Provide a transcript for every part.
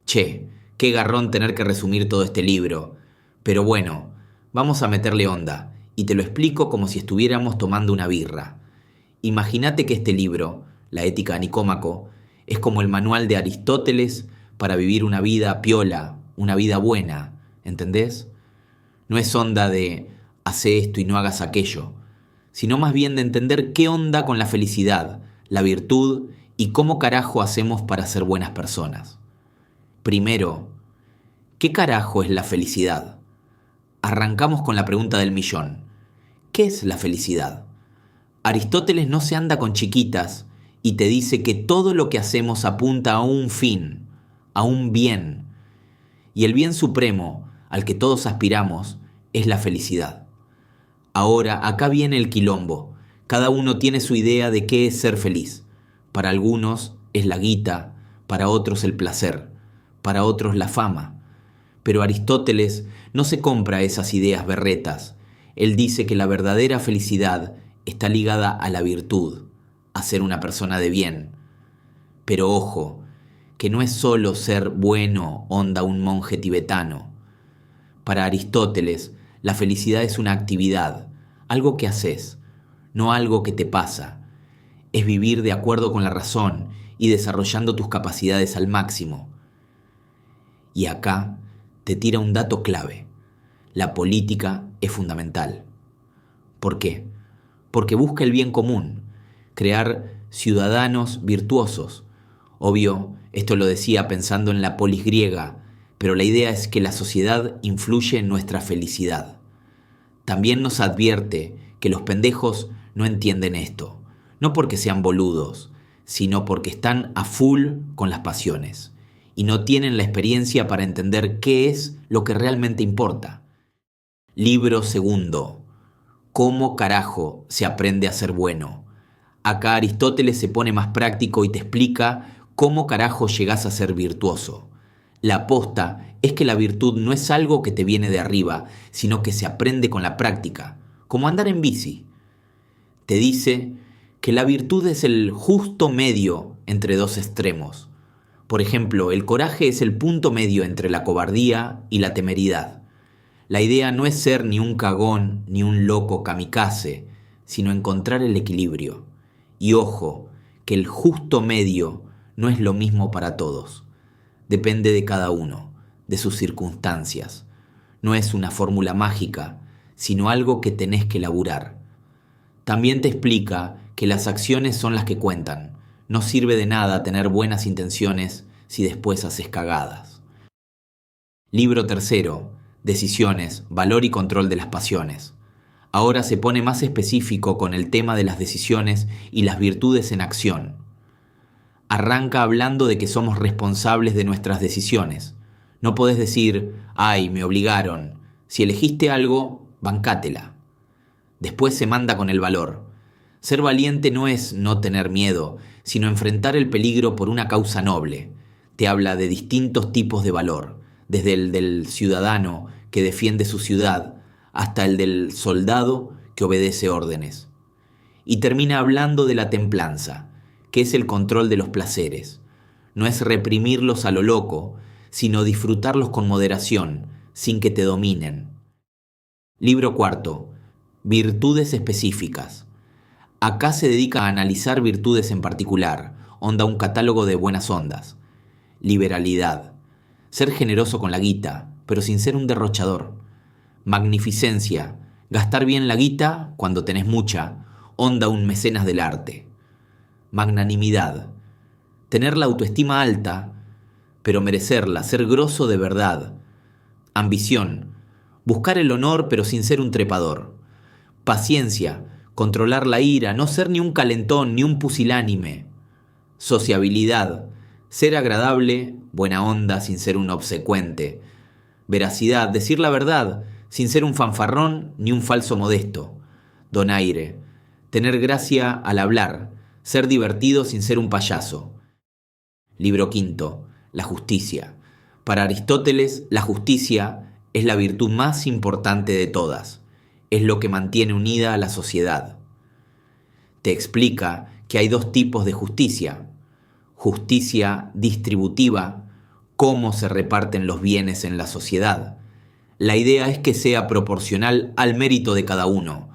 Che, qué garrón tener que resumir todo este libro. Pero bueno, vamos a meterle onda, y te lo explico como si estuviéramos tomando una birra. Imagínate que este libro, La Ética de Nicómaco, es como el manual de Aristóteles para vivir una vida piola, una vida buena, ¿entendés? No es onda de hace esto y no hagas aquello, sino más bien de entender qué onda con la felicidad, la virtud y cómo carajo hacemos para ser buenas personas. Primero, ¿qué carajo es la felicidad? Arrancamos con la pregunta del millón. ¿Qué es la felicidad? Aristóteles no se anda con chiquitas y te dice que todo lo que hacemos apunta a un fin, a un bien. Y el bien supremo, al que todos aspiramos, es la felicidad. Ahora, acá viene el quilombo. Cada uno tiene su idea de qué es ser feliz. Para algunos es la guita, para otros el placer, para otros la fama. Pero Aristóteles no se compra esas ideas berretas. Él dice que la verdadera felicidad está ligada a la virtud, a ser una persona de bien. Pero ojo, que no es solo ser bueno, onda un monje tibetano. Para Aristóteles, la felicidad es una actividad, algo que haces, no algo que te pasa. Es vivir de acuerdo con la razón y desarrollando tus capacidades al máximo. Y acá te tira un dato clave. La política es fundamental. ¿Por qué? Porque busca el bien común, crear ciudadanos virtuosos. Obvio, esto lo decía pensando en la polis griega, pero la idea es que la sociedad influye en nuestra felicidad. También nos advierte que los pendejos no entienden esto, no porque sean boludos, sino porque están a full con las pasiones y no tienen la experiencia para entender qué es lo que realmente importa. Libro segundo. ¿Cómo carajo se aprende a ser bueno? Acá Aristóteles se pone más práctico y te explica cómo carajo llegás a ser virtuoso. La posta es que la virtud no es algo que te viene de arriba, sino que se aprende con la práctica, como andar en bici. Te dice que la virtud es el justo medio entre dos extremos. Por ejemplo, el coraje es el punto medio entre la cobardía y la temeridad. La idea no es ser ni un cagón ni un loco kamikaze, sino encontrar el equilibrio. Y ojo, que el justo medio no es lo mismo para todos. Depende de cada uno, de sus circunstancias. No es una fórmula mágica, sino algo que tenés que laburar. También te explica que las acciones son las que cuentan. No sirve de nada tener buenas intenciones si después haces cagadas. Libro tercero. Decisiones, valor y control de las pasiones. Ahora se pone más específico con el tema de las decisiones y las virtudes en acción. Arranca hablando de que somos responsables de nuestras decisiones. No podés decir, ay, me obligaron. Si elegiste algo, bancátela. Después se manda con el valor. Ser valiente no es no tener miedo, sino enfrentar el peligro por una causa noble. Te habla de distintos tipos de valor, desde el del ciudadano que defiende su ciudad hasta el del soldado que obedece órdenes. Y termina hablando de la templanza, que es el control de los placeres. No es reprimirlos a lo loco, sino disfrutarlos con moderación, sin que te dominen. Libro cuarto. Virtudes específicas. Acá se dedica a analizar virtudes en particular, onda un catálogo de buenas ondas. Liberalidad. Ser generoso con la guita, pero sin ser un derrochador. Magnificencia. Gastar bien la guita cuando tenés mucha, onda un mecenas del arte. Magnanimidad. Tener la autoestima alta, pero merecerla, ser grosso de verdad. Ambición. Buscar el honor pero sin ser un trepador. Paciencia. Controlar la ira, no ser ni un calentón ni un pusilánime. Sociabilidad. Ser agradable, buena onda sin ser un obsecuente. Veracidad. Decir la verdad sin ser un fanfarrón ni un falso modesto. Donaire. Tener gracia al hablar. Ser divertido sin ser un payaso. Libro quinto. La justicia. Para Aristóteles, la justicia es la virtud más importante de todas. Es lo que mantiene unida a la sociedad. Te explica que hay dos tipos de justicia. Justicia distributiva, cómo se reparten los bienes en la sociedad. La idea es que sea proporcional al mérito de cada uno.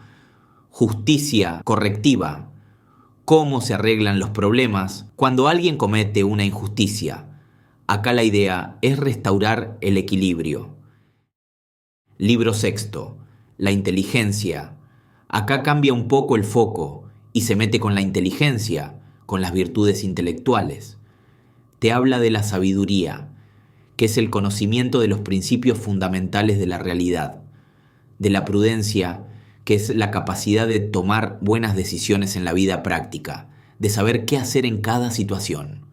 Justicia correctiva. Cómo se arreglan los problemas cuando alguien comete una injusticia. Acá la idea es restaurar el equilibrio. Libro sexto. La inteligencia. Acá cambia un poco el foco y se mete con la inteligencia, con las virtudes intelectuales. Te habla de la sabiduría, que es el conocimiento de los principios fundamentales de la realidad, de la prudencia, que es la capacidad de tomar buenas decisiones en la vida práctica, de saber qué hacer en cada situación.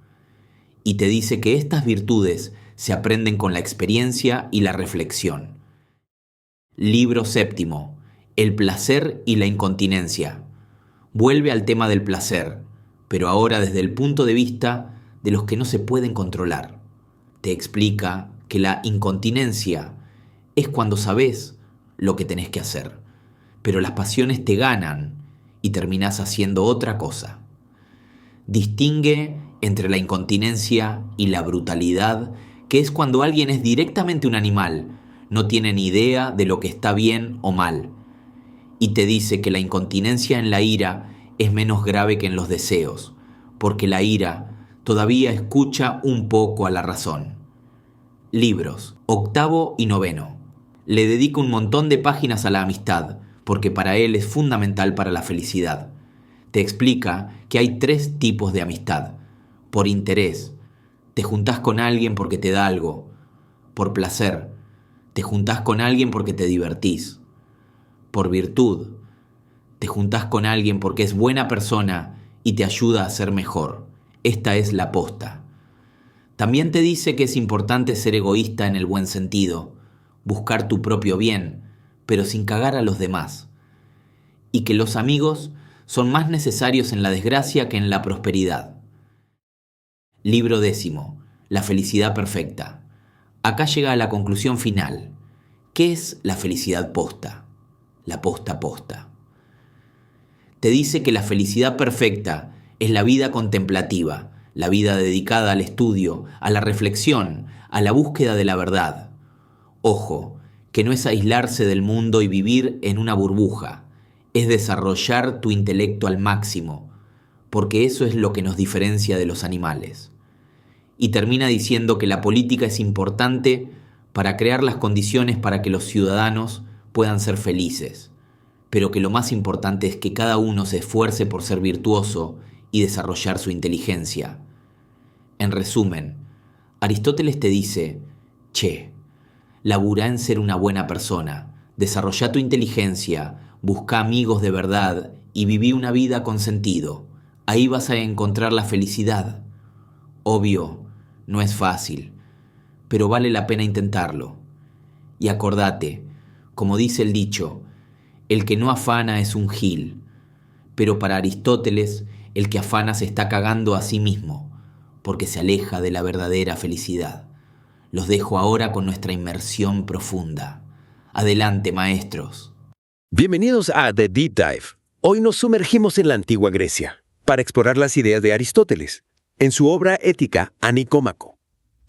Y te dice que estas virtudes se aprenden con la experiencia y la reflexión. Libro séptimo. El placer y la incontinencia. Vuelve al tema del placer, pero ahora desde el punto de vista de los que no se pueden controlar. Te explica que la incontinencia es cuando sabes lo que tenés que hacer, pero las pasiones te ganan y terminás haciendo otra cosa. Distingue entre la incontinencia y la brutalidad, que es cuando alguien es directamente un animal, no tiene ni idea de lo que está bien o mal. Y te dice que la incontinencia en la ira es menos grave que en los deseos, porque la ira todavía escucha un poco a la razón. Libros, octavo y noveno. Le dedica un montón de páginas a la amistad, porque para él es fundamental para la felicidad. Te explica que hay 3 tipos de amistad. Por interés, te juntás con alguien porque te da algo. Por placer, te juntás con alguien porque te divertís. Por virtud, te juntás con alguien porque es buena persona y te ayuda a ser mejor. Esta es la posta. También te dice que es importante ser egoísta en el buen sentido, buscar tu propio bien, pero sin cagar a los demás. Y que los amigos son más necesarios en la desgracia que en la prosperidad. Libro décimo. La felicidad perfecta. Acá llega a la conclusión final. ¿Qué es la felicidad posta? La posta posta. Te dice que la felicidad perfecta es la vida contemplativa, la vida dedicada al estudio, a la reflexión, a la búsqueda de la verdad. Ojo, que no es aislarse del mundo y vivir en una burbuja, es desarrollar tu intelecto al máximo, porque eso es lo que nos diferencia de los animales. Y termina diciendo que la política es importante para crear las condiciones para que los ciudadanos puedan ser felices, pero que lo más importante es que cada uno se esfuerce por ser virtuoso y desarrollar su inteligencia. En resumen, Aristóteles te dice, laburá en ser una buena persona, desarrollá tu inteligencia, busca amigos de verdad y viví una vida con sentido. Ahí vas a encontrar la felicidad. Obvio, no es fácil, pero vale la pena intentarlo. Y acordate, como dice el dicho, el que no afana es un gil, pero para Aristóteles, el que afana se está cagando a sí mismo, porque se aleja de la verdadera felicidad. Los dejo ahora con nuestra inmersión profunda. Adelante, maestros. Bienvenidos a The Deep Dive. Hoy nos sumergimos en la antigua Grecia para explorar las ideas de Aristóteles en su obra ética Nicómaco.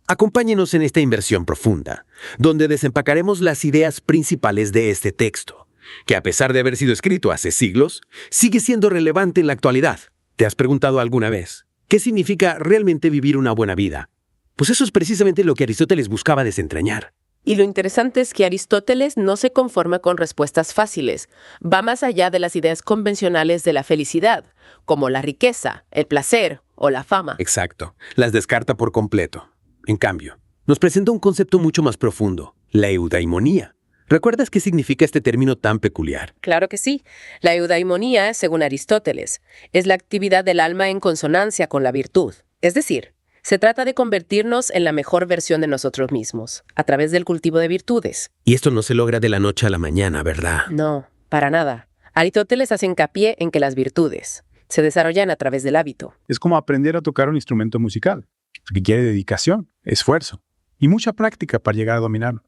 Acompáñenos en esta inmersión profunda, donde desempacaremos las ideas principales de este texto, que a pesar de haber sido escrito hace siglos, sigue siendo relevante en la actualidad. ¿Te has preguntado alguna vez qué significa realmente vivir una buena vida? Pues eso es precisamente lo que Aristóteles buscaba desentrañar. Y lo interesante es que Aristóteles no se conforma con respuestas fáciles, va más allá de las ideas convencionales de la felicidad, como la riqueza, el placer o la fama. Exacto, las descarta por completo. En cambio, nos presenta un concepto mucho más profundo, la eudaimonía. ¿Recuerdas qué significa este término tan peculiar? Claro que sí. La eudaimonía, según Aristóteles, es la actividad del alma en consonancia con la virtud. Es decir, se trata de convertirnos en la mejor versión de nosotros mismos, a través del cultivo de virtudes. Y esto no se logra de la noche a la mañana, ¿verdad? No, para nada. Aristóteles hace hincapié en que las virtudes se desarrollan a través del hábito. Es como aprender a tocar un instrumento musical, que quiere dedicación, esfuerzo y mucha práctica para llegar a dominarlo.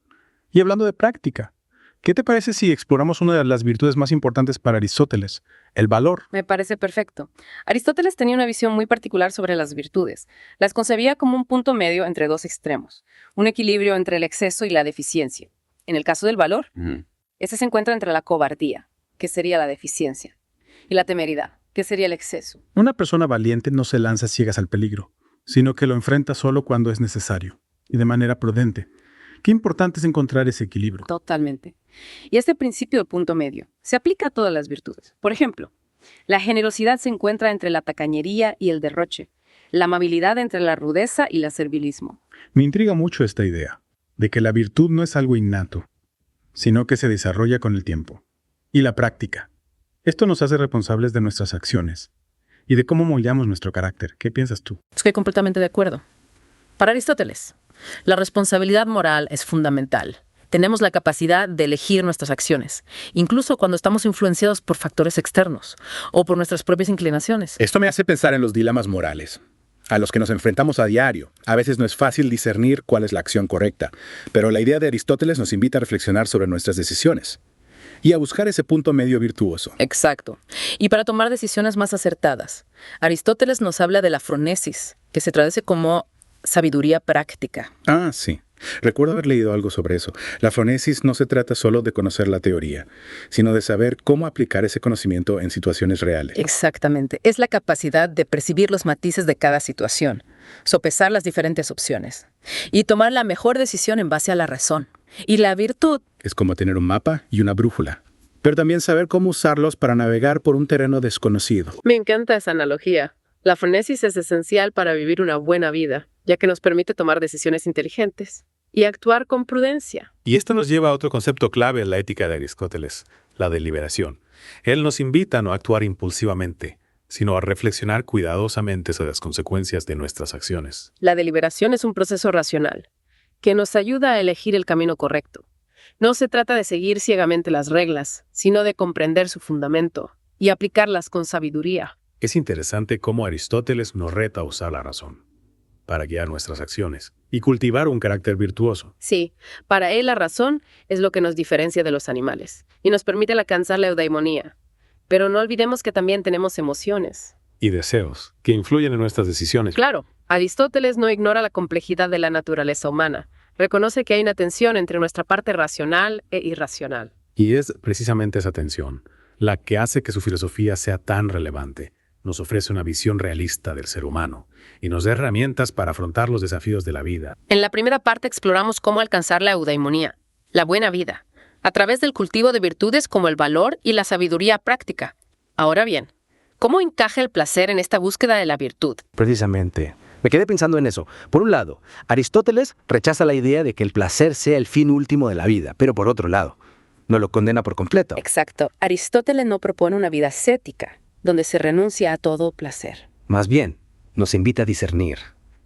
Y hablando de práctica, ¿qué te parece si exploramos una de las virtudes más importantes para Aristóteles, el valor. Me parece perfecto. Aristóteles tenía una visión muy particular sobre las virtudes. Las concebía como un punto medio entre dos extremos, un equilibrio entre el exceso y la deficiencia. En el caso del valor, este se encuentra entre la cobardía, que sería la deficiencia, y la temeridad, que sería el exceso. Una persona valiente no se lanza ciegas al peligro, sino que lo enfrenta solo cuando es necesario, y de manera prudente. Qué importante es encontrar ese equilibrio. Totalmente. Y este principio de punto medio se aplica a todas las virtudes. Por ejemplo, la generosidad se encuentra entre la tacañería y el derroche, la amabilidad entre la rudeza y el servilismo. Me intriga mucho esta idea, de que la virtud no es algo innato, sino que se desarrolla con el tiempo. Y la práctica. Esto nos hace responsables de nuestras acciones y de cómo moldeamos nuestro carácter. ¿Qué piensas tú? Estoy completamente de acuerdo. Para Aristóteles, la responsabilidad moral es fundamental. Tenemos la capacidad de elegir nuestras acciones, incluso cuando estamos influenciados por factores externos o por nuestras propias inclinaciones. Esto me hace pensar en los dilemas morales, a los que nos enfrentamos a diario. A veces no es fácil discernir cuál es la acción correcta, pero la idea de Aristóteles nos invita a reflexionar sobre nuestras decisiones y a buscar ese punto medio virtuoso. Exacto. Y para tomar decisiones más acertadas, Aristóteles nos habla de la fronesis, que se traduce como sabiduría práctica. Ah, sí. Recuerdo haber leído algo sobre eso. La fronesis no se trata solo de conocer la teoría, sino de saber cómo aplicar ese conocimiento en situaciones reales. Exactamente. Es la capacidad de percibir los matices de cada situación, sopesar las diferentes opciones y tomar la mejor decisión en base a la razón. Y la virtud Es como tener un mapa y una brújula, pero también saber cómo usarlos para navegar por un terreno desconocido. Me encanta esa analogía. La fronesis es esencial para vivir una buena vida, ya que nos permite tomar decisiones inteligentes y actuar con prudencia. Y esto nos lleva a otro concepto clave en la ética de Aristóteles, la deliberación. Él nos invita a no actuar impulsivamente, sino a reflexionar cuidadosamente sobre las consecuencias de nuestras acciones. La deliberación es un proceso racional que nos ayuda a elegir el camino correcto. No se trata de seguir ciegamente las reglas, sino de comprender su fundamento y aplicarlas con sabiduría. Es interesante cómo Aristóteles nos reta a usar la razón para guiar nuestras acciones y cultivar un carácter virtuoso. Sí, para él la razón es lo que nos diferencia de los animales y nos permite alcanzar la eudaimonía. Pero no olvidemos que también tenemos emociones. Y deseos, que influyen en nuestras decisiones. Claro, Aristóteles no ignora la complejidad de la naturaleza humana. Reconoce que hay una tensión entre nuestra parte racional e irracional. Y es precisamente esa tensión la que hace que su filosofía sea tan relevante. Nos ofrece una visión realista del ser humano y nos da herramientas para afrontar los desafíos de la vida. En la primera parte exploramos cómo alcanzar la eudaimonía, la buena vida, a través del cultivo de virtudes como el valor y la sabiduría práctica. Ahora bien, ¿cómo encaja el placer en esta búsqueda de la virtud? Precisamente. Me quedé pensando en eso. Por un lado, Aristóteles rechaza la idea de que el placer sea el fin último de la vida, pero por otro lado, no lo condena por completo. Exacto. Aristóteles no propone una vida ascética, donde se renuncia a todo placer. Más bien, nos invita a discernir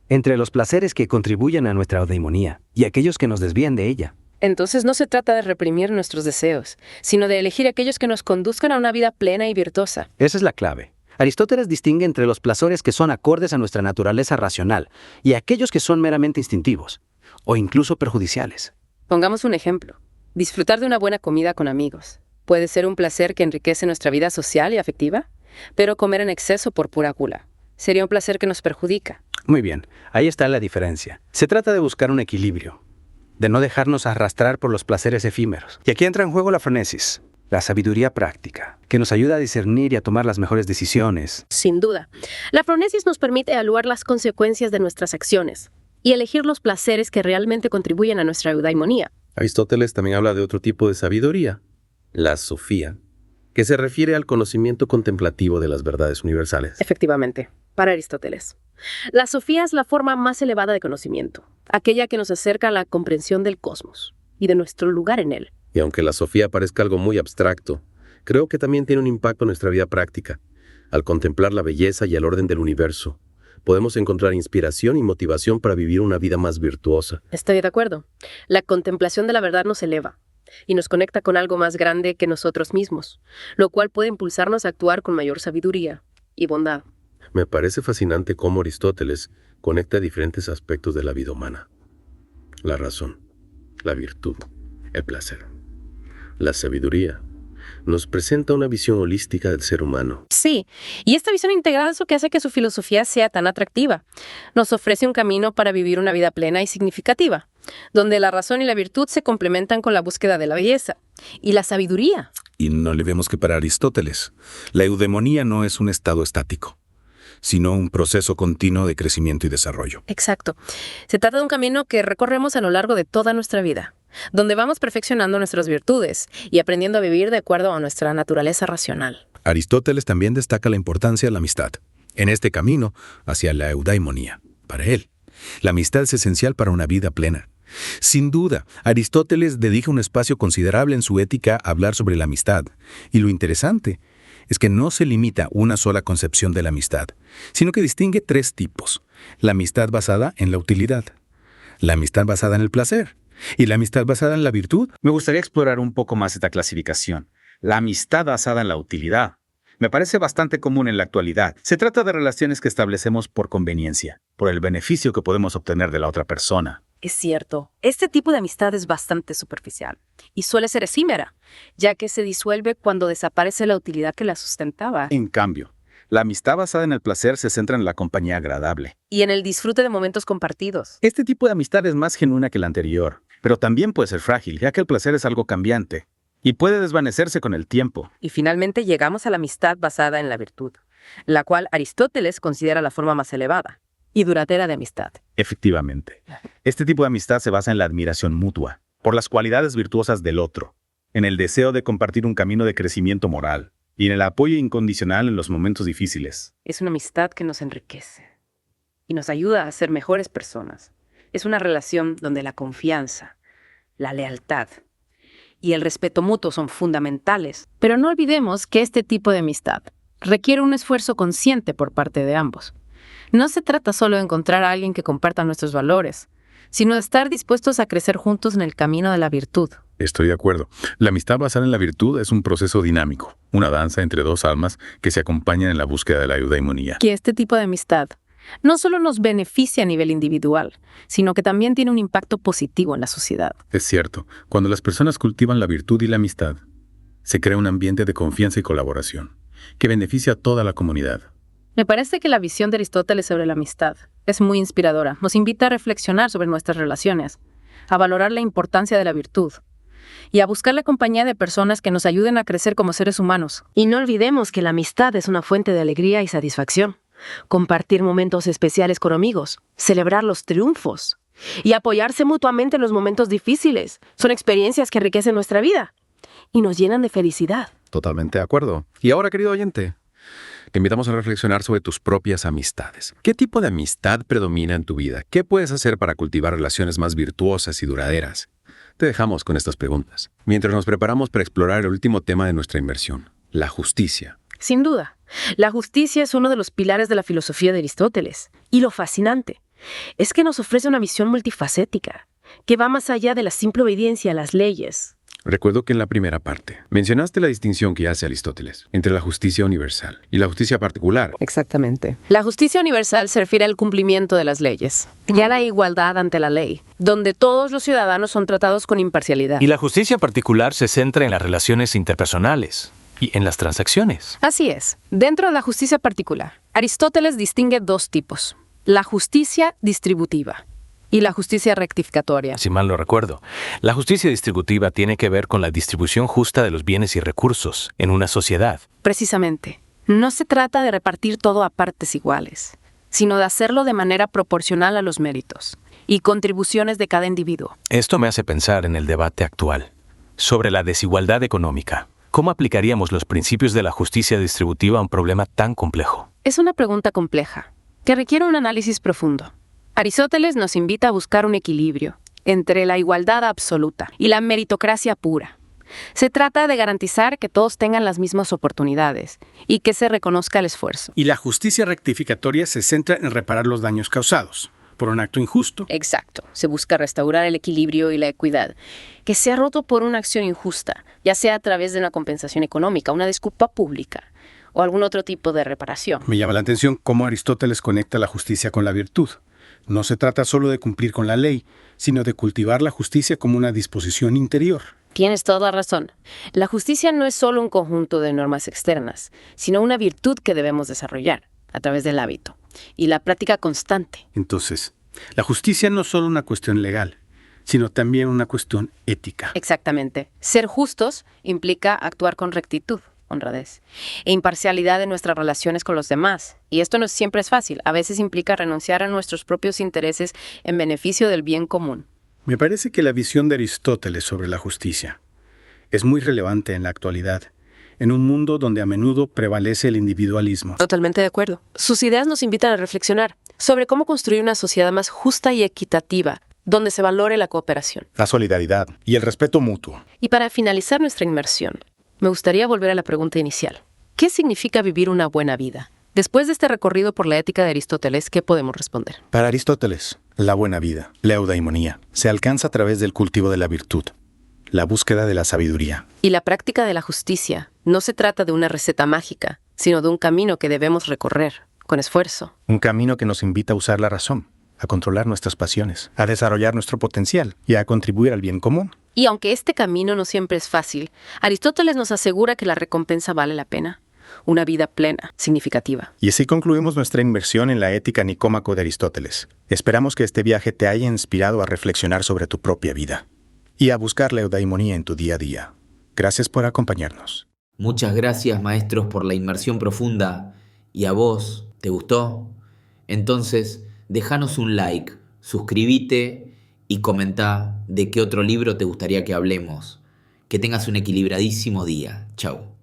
entre los placeres que contribuyen a nuestra eudaimonía y aquellos que nos desvían de ella. Entonces no se trata de reprimir nuestros deseos, sino de elegir aquellos que nos conduzcan a una vida plena y virtuosa. Esa es la clave. Aristóteles distingue entre los placeres que son acordes a nuestra naturaleza racional y aquellos que son meramente instintivos o incluso perjudiciales. Pongamos un ejemplo. Disfrutar de una buena comida con amigos. Puede ser un placer que enriquece nuestra vida social y afectiva, pero comer en exceso por pura gula sería un placer que nos perjudica. Muy bien, ahí está la diferencia. Se trata de buscar un equilibrio, de no dejarnos arrastrar por los placeres efímeros. Y aquí entra en juego la fronesis, la sabiduría práctica, que nos ayuda a discernir y a tomar las mejores decisiones. Sin duda. La fronesis nos permite evaluar las consecuencias de nuestras acciones y elegir los placeres que realmente contribuyen a nuestra eudaimonía. Aristóteles también habla de otro tipo de sabiduría, la sofía, que se refiere al conocimiento contemplativo de las verdades universales. Efectivamente, para Aristóteles. La sofía es la forma más elevada de conocimiento, aquella que nos acerca a la comprensión del cosmos y de nuestro lugar en él. Y aunque la sofía parezca algo muy abstracto, creo que también tiene un impacto en nuestra vida práctica. Al contemplar la belleza y el orden del universo, podemos encontrar inspiración y motivación para vivir una vida más virtuosa. Estoy de acuerdo. La contemplación de la verdad nos eleva y nos conecta con algo más grande que nosotros mismos, lo cual puede impulsarnos a actuar con mayor sabiduría y bondad. Me parece fascinante cómo Aristóteles conecta diferentes aspectos de la vida humana. La razón, la virtud, el placer, la sabiduría, Nos presenta una visión holística del ser humano. Sí, y esta visión integral es lo que hace que su filosofía sea tan atractiva. Nos ofrece un camino para vivir una vida plena y significativa, donde la razón y la virtud se complementan con la búsqueda de la belleza y la sabiduría. Y no olvidemos que para Aristóteles, la eudemonía no es un estado estático, sino un proceso continuo de crecimiento y desarrollo. Exacto. Se trata de un camino que recorremos a lo largo de toda nuestra vida, donde vamos perfeccionando nuestras virtudes y aprendiendo a vivir de acuerdo a nuestra naturaleza racional. Aristóteles también destaca la importancia de la amistad, en este camino hacia la eudaimonía. Para él, la amistad es esencial para una vida plena. Sin duda, Aristóteles dedica un espacio considerable en su ética a hablar sobre la amistad, y lo interesante es que no se limita a una sola concepción de la amistad, sino que distingue 3 tipos: la amistad basada en la utilidad, la amistad basada en el placer y la amistad basada en la virtud. Me gustaría explorar un poco más esta clasificación. La amistad basada en la utilidad me parece bastante común en la actualidad. Se trata de relaciones que establecemos por conveniencia, por el beneficio que podemos obtener de la otra persona. Es cierto, este tipo de amistad es bastante superficial y suele ser efímera, ya que se disuelve cuando desaparece la utilidad que la sustentaba. En cambio, la amistad basada en el placer se centra en la compañía agradable Y en el disfrute de momentos compartidos. Este tipo de amistad es más genuina que la anterior, pero también puede ser frágil, ya que el placer es algo cambiante y puede desvanecerse con el tiempo. Y finalmente llegamos a la amistad basada en la virtud, la cual Aristóteles considera la forma más elevada y duradera de amistad. Efectivamente, este tipo de amistad se basa en la admiración mutua, por las cualidades virtuosas del otro, en el deseo de compartir un camino de crecimiento moral y en el apoyo incondicional en los momentos difíciles. Es una amistad que nos enriquece y nos ayuda a ser mejores personas. Es una relación donde la confianza, la lealtad y el respeto mutuo son fundamentales. Pero no olvidemos que este tipo de amistad requiere un esfuerzo consciente por parte de ambos. No se trata solo de encontrar a alguien que comparta nuestros valores, sino de estar dispuestos a crecer juntos en el camino de la virtud. Estoy de acuerdo. La amistad basada en la virtud es un proceso dinámico, una danza entre 2 almas que se acompañan en la búsqueda de la eudaimonía. Que este tipo de amistad no solo nos beneficia a nivel individual, sino que también tiene un impacto positivo en la sociedad. Es cierto, cuando las personas cultivan la virtud y la amistad, se crea un ambiente de confianza y colaboración, que beneficia a toda la comunidad. Me parece que la visión de Aristóteles sobre la amistad es muy inspiradora. Nos invita a reflexionar sobre nuestras relaciones, a valorar la importancia de la virtud y a buscar la compañía de personas que nos ayuden a crecer como seres humanos. Y no olvidemos que la amistad es una fuente de alegría y satisfacción. Compartir momentos especiales con amigos, celebrar los triunfos y apoyarse mutuamente en los momentos difíciles son experiencias que enriquecen nuestra vida y nos llenan de felicidad. Totalmente de acuerdo. Y ahora, querido oyente, te invitamos a reflexionar sobre tus propias amistades. ¿Qué tipo de amistad predomina en tu vida? ¿Qué puedes hacer para cultivar relaciones más virtuosas y duraderas? Te dejamos con estas preguntas, mientras nos preparamos para explorar el último tema de nuestra inmersión, la justicia. Sin duda, la justicia es uno de los pilares de la filosofía de Aristóteles. Y lo fascinante es que nos ofrece una visión multifacética, que va más allá de la simple obediencia a las leyes. Recuerdo que en la primera parte mencionaste la distinción que hace Aristóteles entre la justicia universal y la justicia particular. Exactamente. La justicia universal se refiere al cumplimiento de las leyes y a la igualdad ante la ley, donde todos los ciudadanos son tratados con imparcialidad. Y la justicia particular se centra en las relaciones interpersonales y en las transacciones. Así es. Dentro de la justicia particular, Aristóteles distingue 2 tipos: la justicia distributiva y la justicia rectificatoria. Si mal no recuerdo, la justicia distributiva tiene que ver con la distribución justa de los bienes y recursos en una sociedad. Precisamente. No se trata de repartir todo a partes iguales, sino de hacerlo de manera proporcional a los méritos y contribuciones de cada individuo. Esto me hace pensar en el debate actual sobre la desigualdad económica. ¿Cómo aplicaríamos los principios de la justicia distributiva a un problema tan complejo? Es una pregunta compleja, que requiere un análisis profundo. Aristóteles nos invita a buscar un equilibrio entre la igualdad absoluta y la meritocracia pura. Se trata de garantizar que todos tengan las mismas oportunidades y que se reconozca el esfuerzo. Y la justicia rectificatoria se centra en reparar los daños causados por un acto injusto. Exacto. Se busca restaurar el equilibrio y la equidad que se ha roto por una acción injusta, ya sea a través de una compensación económica, una disculpa pública o algún otro tipo de reparación. Me llama la atención cómo Aristóteles conecta la justicia con la virtud. No se trata solo de cumplir con la ley, sino de cultivar la justicia como una disposición interior. Tienes toda la razón. La justicia no es solo un conjunto de normas externas, sino una virtud que debemos desarrollar a través del hábito y la práctica constante. Entonces, la justicia no es solo una cuestión legal, sino también una cuestión ética. Exactamente. Ser justos implica actuar con rectitud, honradez e imparcialidad en nuestras relaciones con los demás. Y esto no siempre es fácil. A veces implica renunciar a nuestros propios intereses en beneficio del bien común. Me parece que la visión de Aristóteles sobre la justicia es muy relevante en la actualidad, en un mundo donde a menudo prevalece el individualismo. Totalmente de acuerdo. Sus ideas nos invitan a reflexionar sobre cómo construir una sociedad más justa y equitativa, donde se valore la cooperación. La solidaridad y el respeto mutuo. Y para finalizar nuestra inmersión, me gustaría volver a la pregunta inicial. ¿Qué significa vivir una buena vida? Después de este recorrido por la ética de Aristóteles, ¿qué podemos responder? Para Aristóteles, la buena vida, la eudaimonía, se alcanza a través del cultivo de la virtud, la búsqueda de la sabiduría. Y la práctica de la justicia no se trata de una receta mágica, sino de un camino que debemos recorrer, con esfuerzo. Un camino que nos invita a usar la razón, a controlar nuestras pasiones, a desarrollar nuestro potencial y a contribuir al bien común. Y aunque este camino no siempre es fácil, Aristóteles nos asegura que la recompensa vale la pena. Una vida plena, significativa. Y así concluimos nuestra inmersión en la ética nicómaco de Aristóteles. Esperamos que este viaje te haya inspirado a reflexionar sobre tu propia vida y a buscar la eudaimonía en tu día a día. Gracias por acompañarnos. Muchas gracias, maestros, por la inmersión profunda. ¿Y a vos? ¿Te gustó? Entonces, déjanos un like, suscríbete y comentá de qué otro libro te gustaría que hablemos. Que tengas un equilibradísimo día. Chau.